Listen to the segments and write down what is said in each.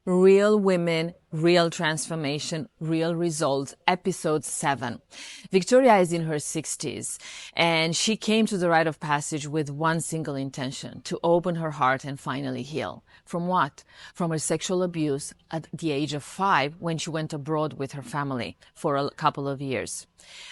Real Women, Real Transformation, Real Results, Episode 7. Victoria is in her 60s, and she came to the Rite of Passage with one single intention: to open her heart and finally heal. From what? From her sexual abuse at the age of 5 when she went abroad with her family for a couple of years.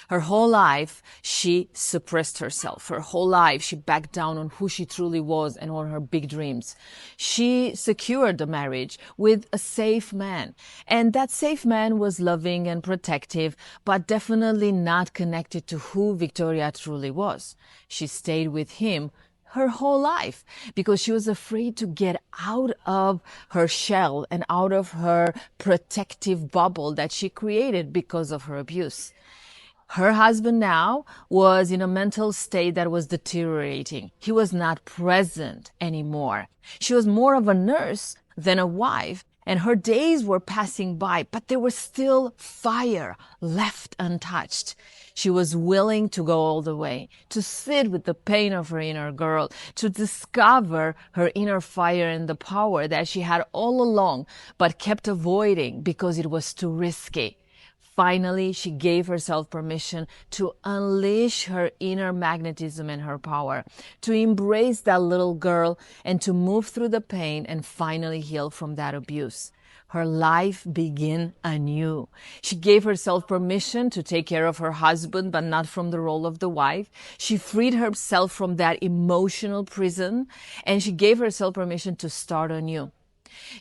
Her whole life, she suppressed herself. Her whole life, she backed down on who she truly was and on her big dreams. She secured the marriage with a safe man. And that safe man was loving and protective, but definitely not connected to who Victoria truly was. She stayed with him her whole life because she was afraid to get out of her shell and out of her protective bubble that she created because of her abuse. Her husband now was in a mental state that was deteriorating. He was not present anymore. She was more of a nurse than a wife, and her days were passing by, but there was still fire left untouched. She was willing to go all the way, to sit with the pain of her inner girl, to discover her inner fire and the power that she had all along, but kept avoiding because it was too risky. Finally, she gave herself permission to unleash her inner magnetism and her power, to embrace that little girl and to move through the pain and finally heal from that abuse. Her life began anew. She gave herself permission to take care of her husband, but not from the role of the wife. She freed herself from that emotional prison, and she gave herself permission to start anew.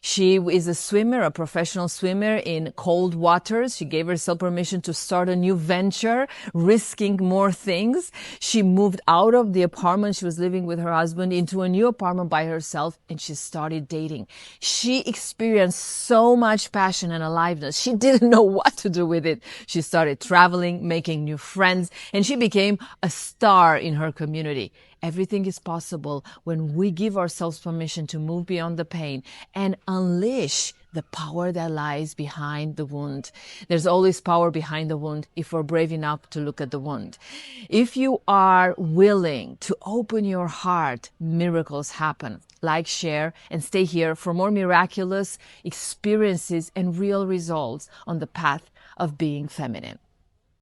She is a swimmer, a professional swimmer in cold waters. She gave herself permission to start a new venture, risking more things. She moved out of the apartment she was living with her husband into a new apartment by herself, and she started dating. She experienced so much passion and aliveness. She didn't know what to do with it. She started traveling, making new friends, and she became a star in her community. Everything is possible when we give ourselves permission to move beyond the pain and unleash the power that lies behind the wound. There's always power behind the wound if we're brave enough to look at the wound. If you are willing to open your heart, miracles happen. Like, share, and stay here for more miraculous experiences and real results on the path of being feminine.